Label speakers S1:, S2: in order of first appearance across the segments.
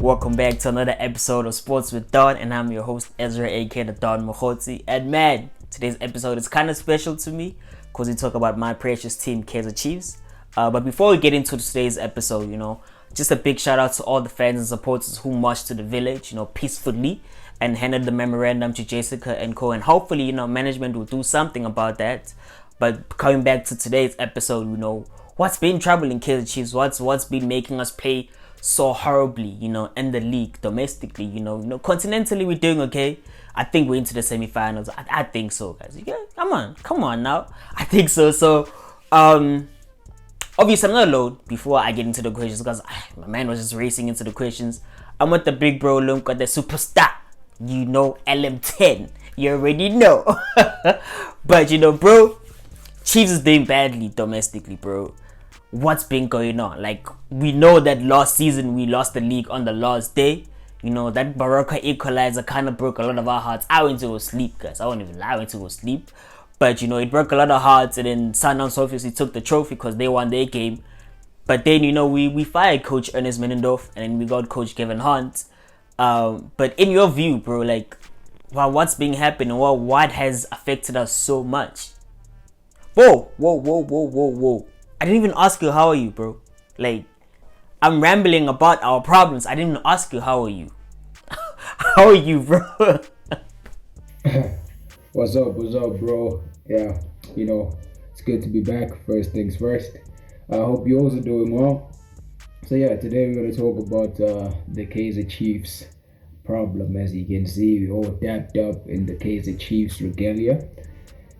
S1: Welcome back to another episode of Sports with Don, and I'm your host Ezra, aka the Don Mokhotsi. And man, today's episode is kind of special to me because we talk about my precious team, Kaizer Chiefs. But before we get into today's episode, just a big shout out to all the fans and supporters who marched to the village, peacefully, and handed the memorandum to Jessica and co. And hopefully, management will do something about that. But coming back to today's episode, what's been troubling Kaizer Chiefs? What's been making us play so horribly, in the league domestically? Continentally we're doing okay. I think we're into the semi-finals. I think so, guys. Yeah, come on now. I think so. So, obviously I'm not alone. Before I get into the questions, because my man was just racing into the questions. I'm with the big bro Lumko, the superstar. LM10. You already know. But bro, Chiefs is doing badly domestically, bro. What's been going on? Like, we know that last season we lost the league on the last day. That Baraka equalizer kind of broke a lot of our hearts. I went to go sleep, guys. I won't even lie, I went to go sleep. But it broke a lot of hearts, and then Sundowns obviously took the trophy because they won their game. But then we fired Coach Ernest Menendorf, and then we got Coach Kevin Hunt. But in your view, bro, what's been happening? What has affected us so much? Whoa. I didn't even ask you how are you, bro. I'm rambling about our problems. I didn't even ask you how are you. How are you, bro?
S2: What's up, bro? Yeah, it's good to be back. First things first. I hope you also doing well. So yeah, today we're going to talk about the Kaizer Chiefs problem. As you can see, we all dapped up in the Kaizer Chiefs regalia.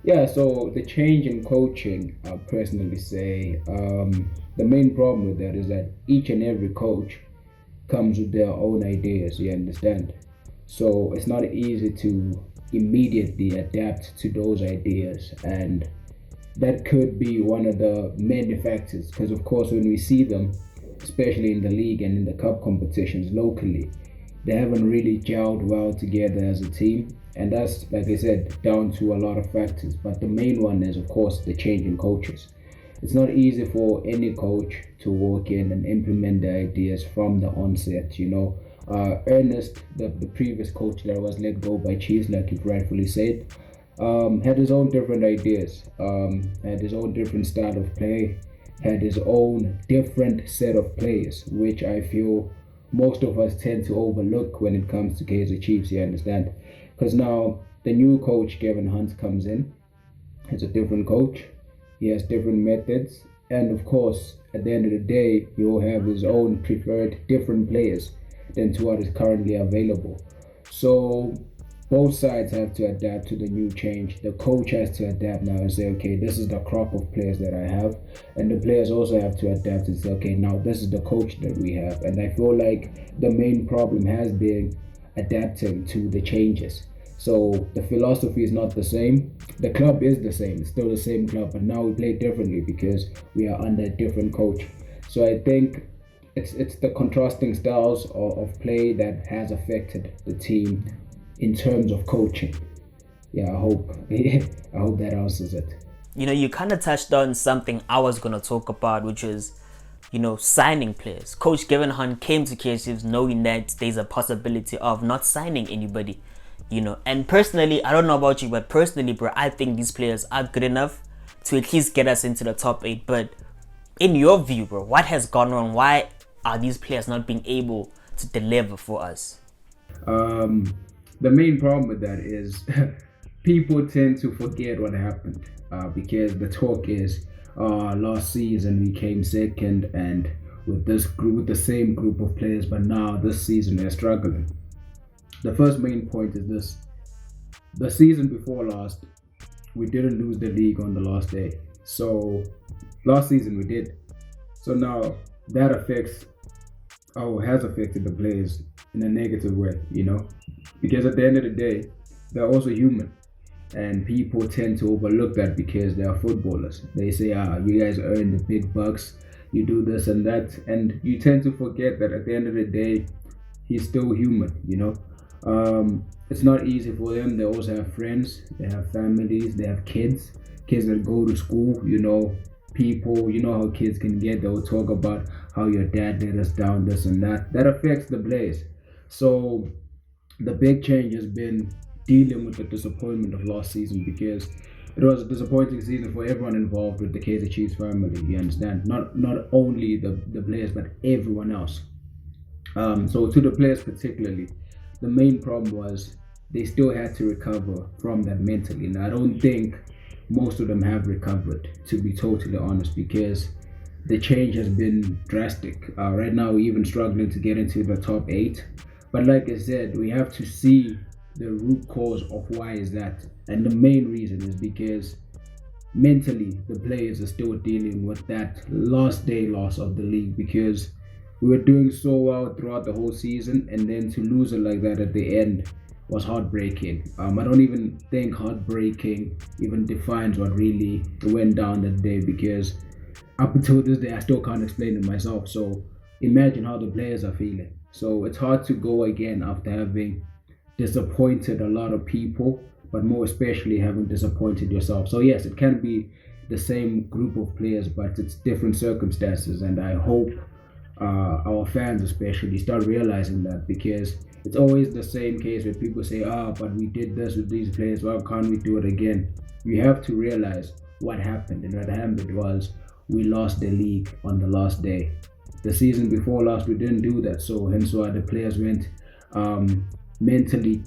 S2: Yeah, so the change in coaching, I personally say, the main problem with that is that each and every coach comes with their own ideas, you understand? So it's not easy to immediately adapt to those ideas, and that could be one of the many factors, because of course when we see them, especially in the league and in the cup competitions locally, they haven't really gelled well together as a team. And that's, like I said, down to a lot of factors. But the main one is, of course, the change in coaches. It's not easy for any coach to walk in and implement the ideas from the onset, Ernest, the previous coach that was let go by Chiefs, like you've rightfully said, had his own different ideas, had his own different style of play, had his own different set of players, which I feel most of us tend to overlook when it comes to Kaizer Chiefs, you understand? Because now the new coach, Kevin Hunt, comes in. He's a different coach. He has different methods. And of course, at the end of the day, he will have his own preferred different players than to what is currently available. So both sides have to adapt to the new change. The coach has to adapt now and say, okay, this is the crop of players that I have. And the players also have to adapt and say, okay, now this is the coach that we have. And I feel like the main problem has been adapting to the changes. So the philosophy is not the same. The club is the same. It's still the same club, but now we play differently because we are under a different coach. So I think it's the contrasting styles of play that has affected the team in terms of coaching. Yeah, I hope that answers it.
S1: You kind of touched on something I was going to talk about, which is signing players. Coach Kevin Hunt came to Kaizer Chiefs knowing that there's a possibility of not signing anybody, And personally, I don't know about you, but personally, bro, I think these players are good enough to at least get us into the top 8. But in your view, bro, what has gone wrong? Why are these players not being able to deliver for us?
S2: The main problem with that is people tend to forget what happened because the talk is last season we came second and with the same group of players, but now this season they're struggling. The first main point is this: the season before last, we didn't lose the league on the last day. So last season we did. So now that has affected the players in a negative way, because at the end of the day, they're also human. And people tend to overlook that because they are footballers. They say, you guys earn the big bucks, you do this and that. And you tend to forget that at the end of the day, he's still human, It's not easy for them. They also have friends, they have families, they have kids that go to school, people, how kids can get. They will talk about how your dad let us down, this and that. That affects the players. So the big change has been dealing with the disappointment of last season, because it was a disappointing season for everyone involved with the Kaizer Chiefs family. You understand? Not only the players, but everyone else. So to the players particularly, the main problem was they still had to recover from that mentally. And I don't think most of them have recovered, to be totally honest, because the change has been drastic. Right now, we're even struggling to get into the top 8. But like I said, we have to see the root cause of why is that. And the main reason is because mentally, the players are still dealing with that last day loss of the league, because we were doing so well throughout the whole season, and then to lose it like that at the end was heartbreaking. I don't even think heartbreaking even defines what really went down that day, because up until this day I still can't explain it myself. So imagine how the players are feeling. So it's hard to go again after having disappointed a lot of people, but more especially having disappointed yourself. So yes, it can be the same group of players, but it's different circumstances, and I hope our fans especially start realizing that, because it's always the same case where people say, but we did this with these players, why can't we do it again? You have to realize what happened, and what happened was we lost the league on the last day. The season before last, we didn't do that, so hence why the players went mentally,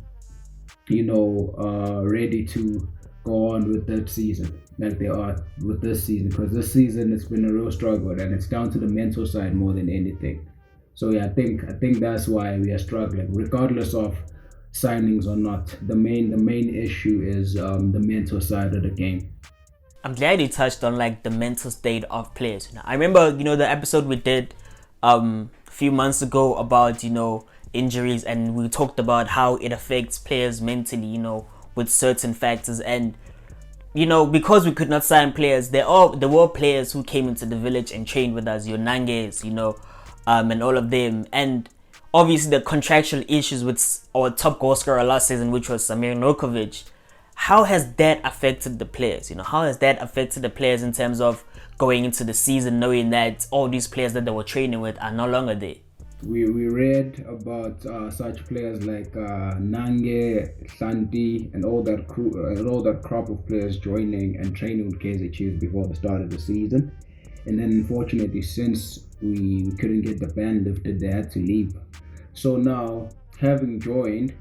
S2: ready to go on with that season like they are with this season, because this season it's been a real struggle, and it's down to the mental side more than anything. So yeah, I think that's why we are struggling, regardless of signings or not. The main issue is the mental side of the game.
S1: I'm glad you touched on like the mental state of players. I remember, the episode we did a few months ago about, injuries, and we talked about how it affects players mentally, with certain factors. And because we could not sign players, there were players who came into the village and trained with us, your Nanges, and all of them. And obviously the contractual issues with our top goal scorer last season, which was Samir Nokovic. How has that affected the players? How has that affected the players in terms of going into the season knowing that all these players that they were training with are no longer there?
S2: We read about such players like Nange, Santi, and all that crew, and all that crop of players joining and training with Kaizer Chiefs before the start of the season. And then unfortunately, since we couldn't get the ban lifted, they had to leave. So now, having joined,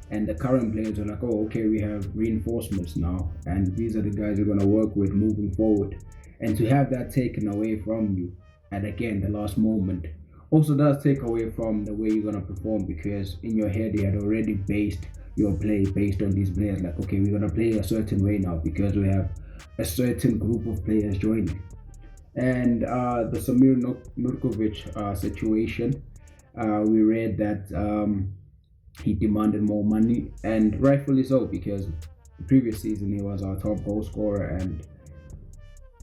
S2: and the current players are like, okay, we have reinforcements now, and these are the guys we're going to work with moving forward. And to have that taken away from you, and again, the last moment, also does take away from the way you're going to perform, because in your head, you had already based your play based on these players. Like, okay, we're going to play a certain way now because we have a certain group of players joining. And the Samir Nurkovic situation, we read that he demanded more money, and rightfully so, because the previous season he was our top goal scorer and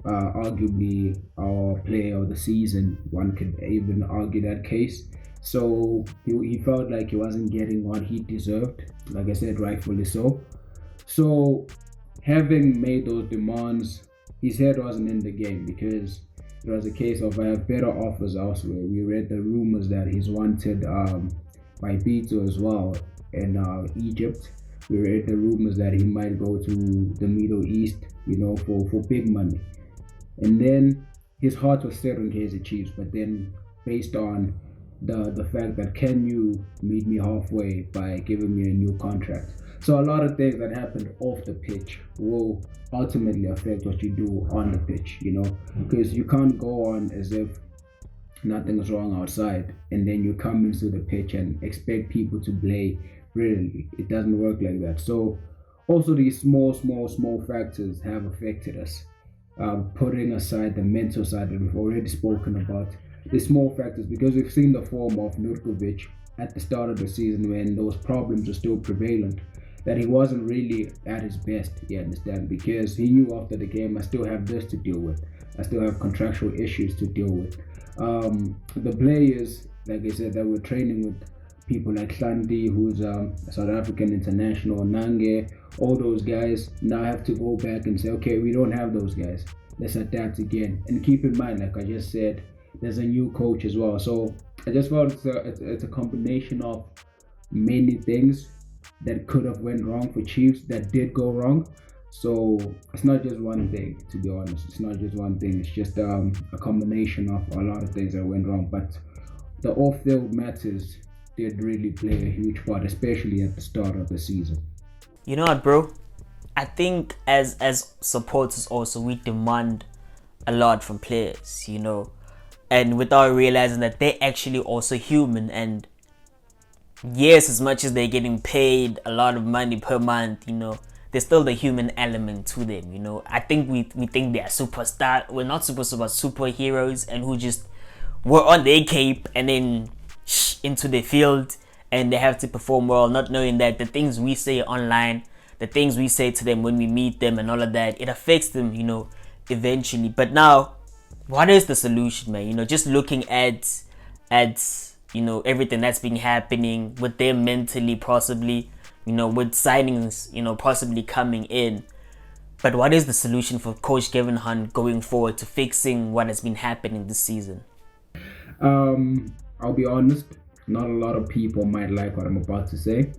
S2: arguably our player of the season. One could even argue that case. So he felt like he wasn't getting what he deserved, like I said, rightfully so. So having made those demands, his head wasn't in the game, because it was a case of, I have better offers elsewhere. We read the rumors that he's wanted by Bito as well in Egypt. We read the rumors that he might go to the Middle East, for big money. And then his heart was set on Kaizer Chiefs, but then based on the fact that, can you meet me halfway by giving me a new contract? So a lot of things that happened off the pitch will ultimately affect what you do on the pitch, because you can't go on as if nothing is wrong outside, and then you come into the pitch and expect people to play brilliantly. It doesn't work like that. So also these small factors have affected us. Putting aside the mental side that we've already spoken about, the small factors, because we've seen the form of Nurkovic at the start of the season when those problems are still prevalent, that he wasn't really at his best, you understand, because he knew after the game, I still have this to deal with. I still have contractual issues to deal with. The players, like I said, that were training with people like Santi, who's a South African international, Nange, all those guys now have to go back and say, okay, we don't have those guys. Let's adapt again. And keep in mind, like I just said, there's a new coach as well. So I just felt it's a combination of many things that could have went wrong for Chiefs that did go wrong. So it's not just one thing, to be honest. It's not just one thing. It's just a combination of a lot of things that went wrong. But the off-field matters did really play a huge part, especially at the start of the season.
S1: You know what, bro? I think as supporters also we demand a lot from players, and without realizing that they're actually also human. And yes, as much as they're getting paid a lot of money per month, there's still the human element to them. I think we think they're superstar. We're not superheroes, and who just were on their cape and then into the field, and they have to perform well, not knowing that the things we say online, the things we say to them when we meet them and all of that, it affects them, eventually. But now, what is the solution, man? Just looking at everything that's been happening with them mentally, possibly, with signings, possibly coming in. But what is the solution for Coach Kevin Hunt going forward to fixing what has been happening this season?
S2: I'll be honest, not a lot of people might like what I'm about to say.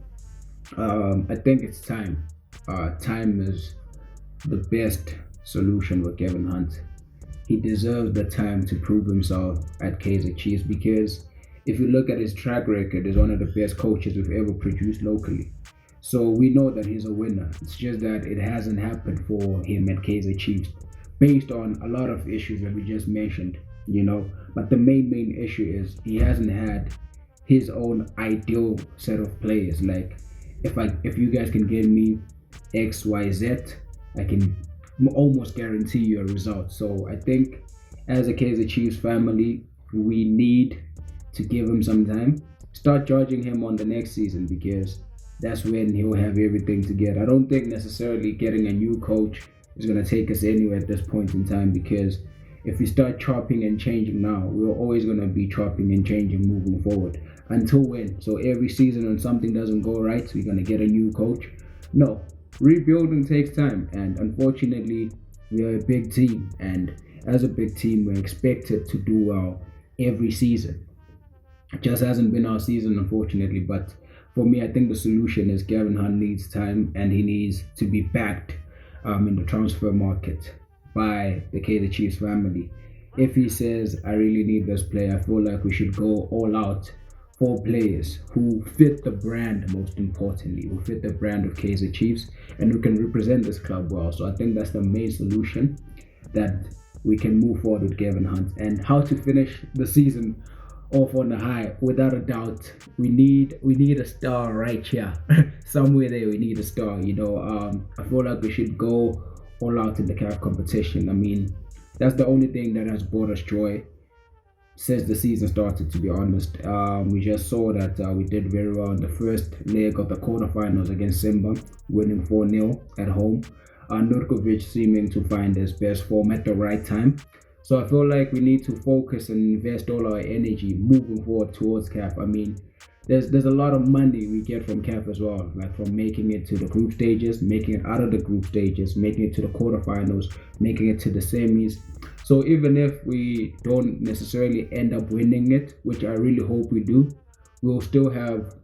S2: I think it's time. Time is the best solution with Kevin Hunt. He deserves the time to prove himself at Kaizer Chiefs, because if you look at his track record, he's one of the best coaches we've ever produced locally. So we know that he's a winner. It's just that it hasn't happened for him at Kaizer Chiefs based on a lot of issues that we just mentioned, But the main issue is he hasn't had his own ideal set of players. Like, if you guys can give me X, Y, Z, I can almost guarantee you a result. So I think as a Kaizer Chiefs family, we need to give him some time. Start judging him on the next season, because that's when he'll have everything together. I don't think necessarily getting a new coach is going to take us anywhere at this point in time, because if we start chopping and changing now, we're always going to be chopping and changing moving forward. Until when? So every season when something doesn't go right, we're going to get a new coach? No. Rebuilding takes time, and unfortunately, we are a big team, and as a big team, we're expected to do well every season. It just hasn't been our season, unfortunately. But for me, I think the solution is Kevin Hunt needs time, and he needs to be backed in the transfer market by the Kaizer Chiefs family. If he says, I really need this player, I feel like we should go all out for players who fit the brand, most importantly, who fit the brand of Kaizer Chiefs and who can represent this club well. So I think that's the main solution, that we can move forward with Kevin Hunt. And how to finish the season off on the high, without a doubt, we need a star right here. Somewhere there we need a star. I feel like we should go all out in the CAF competition. I mean, that's the only thing that has brought us joy since the season started, to be honest. We just saw that we did very well in the first leg of the quarterfinals against Simba, winning 4-0 at home. Nurkovic seeming to find his best form at the right time. So I feel like we need to focus and invest all our energy moving forward towards CAF. I mean, there's a lot of money we get from CAF as well, like from making it to the group stages, making it out of the group stages, making it to the quarterfinals, making it to the semis. So even if we don't necessarily end up winning it, which I really hope we do, we'll still have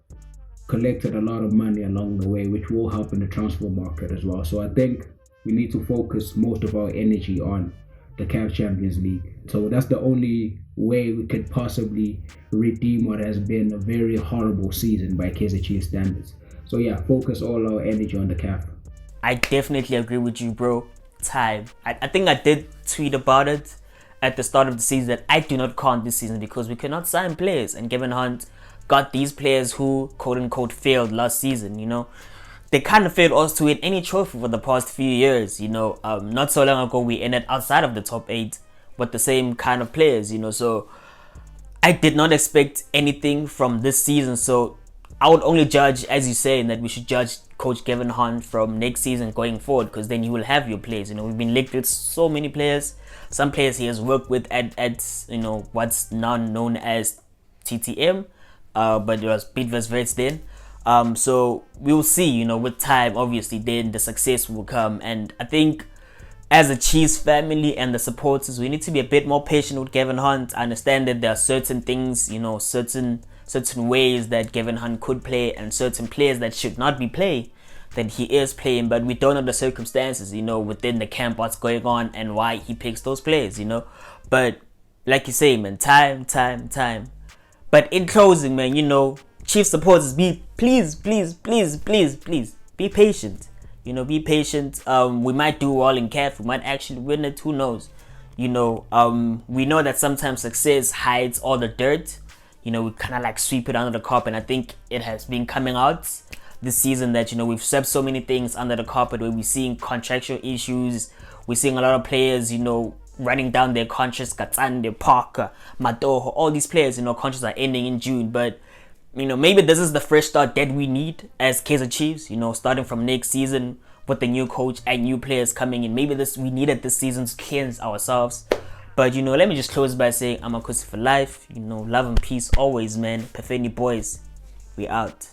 S2: collected a lot of money along the way, which will help in the transfer market as well. So I think we need to focus most of our energy on the CAF Champions League. So that's the only way we could possibly redeem what has been a very horrible season by Kaizer Chiefs standards. So yeah, focus all our energy on the CAF.
S1: I definitely agree with you, bro. Time. I think I did tweet about it at the start of the season that I do not count this season because we cannot sign players, and Kevin Hunt got these players who quote unquote failed last season. They kind of failed us to win any trophy for the past few years. Not so long ago we ended outside of the top 8 with the same kind of players. So I did not expect anything from this season. So I would only judge, as you say, that we should judge Coach Kevin Hunt from next season going forward, because then you will have your players. We've been linked with so many players. Some players he has worked with at what's now known as TTM, but it was Bidvest Vets then. So we'll see. With time, obviously, then the success will come, and I think as a Chiefs family and the supporters, we need to be a bit more patient with Kevin Hunt. I understand that there are certain things, certain ways that Kevin Hunt could play and certain players that should not be playing that he is playing, but we don't know the circumstances, within the camp, what's going on and why he picks those players, But like you say, man, time. But in closing, man, Chief supporters, please be patient. Be patient. We might do well in CAF. We might actually win it. Who knows? We know that sometimes success hides all the dirt. We kind of like sweep it under the carpet. And I think it has been coming out this season that, we've swept so many things under the carpet where we're seeing contractual issues. We're seeing a lot of players, running down their contracts. Katsande, Parker, Matoho, all these players, contracts are ending in June. But maybe this is the fresh start that we need as Kaizer Chiefs, starting from next season with the new coach and new players coming in. Maybe we needed this season to cleanse ourselves. But, let me just close by saying I'm a Kusi for life. Love and peace always, man. Perfeni boys, we out.